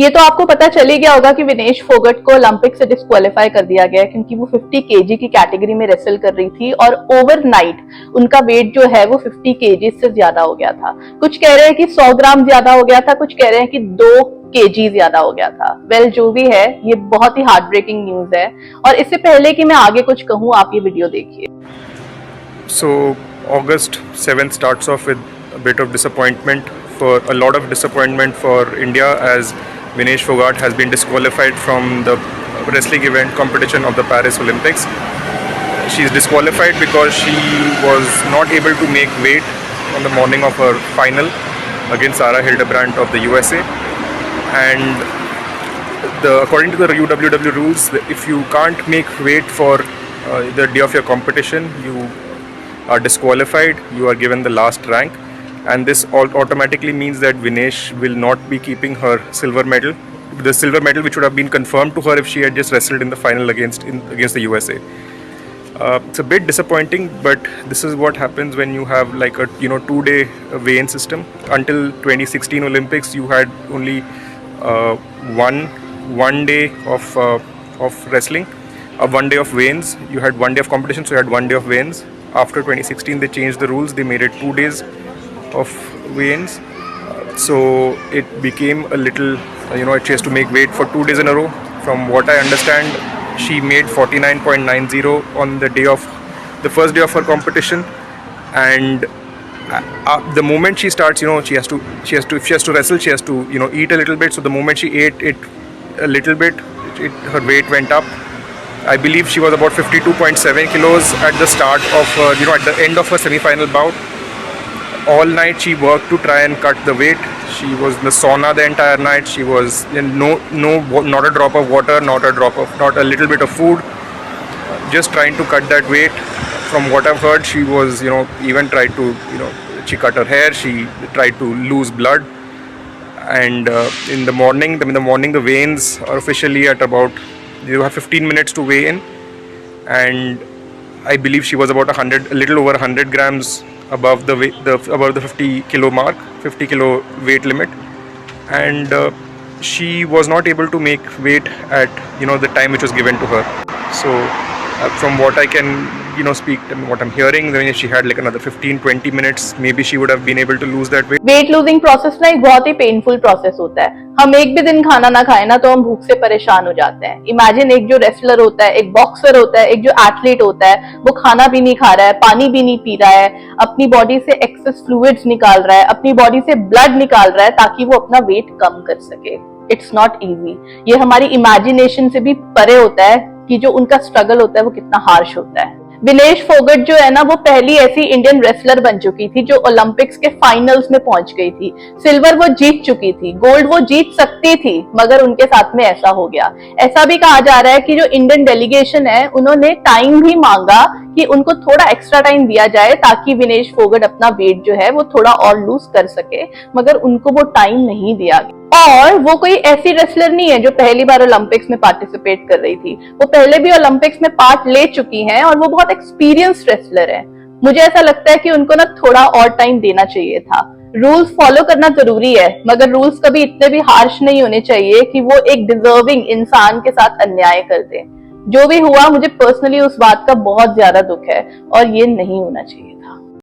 ये तो आपको पता चल ही गया होगा कि विनेश फोगट को ओलंपिक से डिस्क्वालीफाई कर दिया गया क्योंकि वो 50 केजी की कैटेगरी में रेसल कर रही थी और ओवरनाइट उनका वेट जो है वो 50 केजी से ज्यादा हो गया था। कुछ कह रहे हैं कि 100 ग्राम ज्यादा हो गया था, कुछ कह रहे हैं कि 2 केजी ज्यादा हो गया था। वेल, जो भी है, ये बहुत ही हार्ट ब्रेकिंग न्यूज है। और इससे पहले कि मैं आगे कुछ कहूँ, आप ये वीडियो देखिए। So August 7th starts off with a bit of disappointment, for a lot of disappointment for India, as Vinesh Fogart has been disqualified from the wrestling event competition of the Paris Olympics. She is disqualified because she was not able to make weight on the morning of her final against Sarah Hildebrandt of the USA. And according to the UWW rules, if you can't make weight for the day of your competition, you are disqualified, you are given the last rank, and this automatically means that Vinesh will not be keeping her silver medal, the silver medal which would have been confirmed to her if she had just wrestled in the final against the USA. It's a bit disappointing, but this is what happens when you have like a 2-day weigh-in system. Until 2016 Olympics, you had only one day of wrestling, 1 day of weigh-ins. You had 1 day of competition, so you had 1 day of weigh-ins. After 2016, they changed the rules. They made it 2 days of weigh-ins. So it became a little, she has to make weight for 2 days in a row. From what I understand, she made 49.90 on the day of the first day of her competition, and the moment she starts, she has to if she has to wrestle, she has to eat a little bit. So the moment she ate it a little bit, her weight went up. I believe she was about 52.7 kilos at the start of at the end of her semi-final bout. All night she worked to try and cut the weight. She was in the sauna the entire night. She was in not a drop of water, not a little bit of food, just trying to cut that weight. From what I've heard, she was even tried to she cut her hair, she tried to lose blood. And in the morning the weigh-ins are officially at about, you have 15 minutes to weigh in, and I believe she was about a little over 100 grams above above the 50 kilo mark, 50 kilo weight limit, and she was not able to make weight at the time which was given to her. So from what I can speak and what I'm hearing, if she had like another 15-20 minutes, maybe she would have been able to lose that weight. Weight losing process ना एक बहुत ही painful process होता है। हम एक भी दिन खाना ना खाए ना तो हम भूख से परेशान हो जाते हैं। इमेजिन, एक जो रेसलर होता है, एक बॉक्सर होता है, एक जो एथलीट होता है, वो खाना भी नहीं खा रहा है, पानी भी नहीं पी रहा है, अपनी बॉडी से एक्सेस फ्लूइड्स निकाल रहा है, अपनी बॉडी से ब्लड निकाल रहा है ताकि वो अपना वेट कम कर सके। It's not easy. ये हमारी इमेजिनेशन से भी परे होता है कि जो उनका स्ट्रगल होता है वो कितना हार्श होता है। विनेश फोगट जो है ना, वो पहली ऐसी इंडियन रेसलर बन चुकी थी जो ओलंपिक्स के फाइनल्स में पहुंच गई थी। सिल्वर वो जीत चुकी थी, गोल्ड वो जीत सकती थी, मगर उनके साथ में ऐसा हो गया। ऐसा भी कहा जा रहा है कि जो इंडियन डेलीगेशन है, उन्होंने टाइम भी मांगा कि उनको थोड़ा एक्स्ट्रा टाइम दिया जाए ताकि विनेश फोगट अपना वेट जो है वो थोड़ा और लूज कर सके, मगर उनको वो टाइम नहीं दिया गया। और वो कोई ऐसी रेसलर नहीं है जो पहली बार ओलंपिक्स में पार्टिसिपेट कर रही थी। वो पहले भी ओलंपिक्स में पार्ट ले चुकी हैं और वो बहुत एक्सपीरियंस्ड रेसलर है। मुझे ऐसा लगता है कि उनको ना थोड़ा और टाइम देना चाहिए था। रूल्स फॉलो करना जरूरी है, मगर रूल्स कभी इतने भी हार्श नहीं होने चाहिए कि वो एक डिजर्विंग इंसान के साथ अन्याय कर दे। जो भी हुआ, मुझे पर्सनली उस बात का बहुत ज्यादा दुख है और ये नहीं होना चाहिए।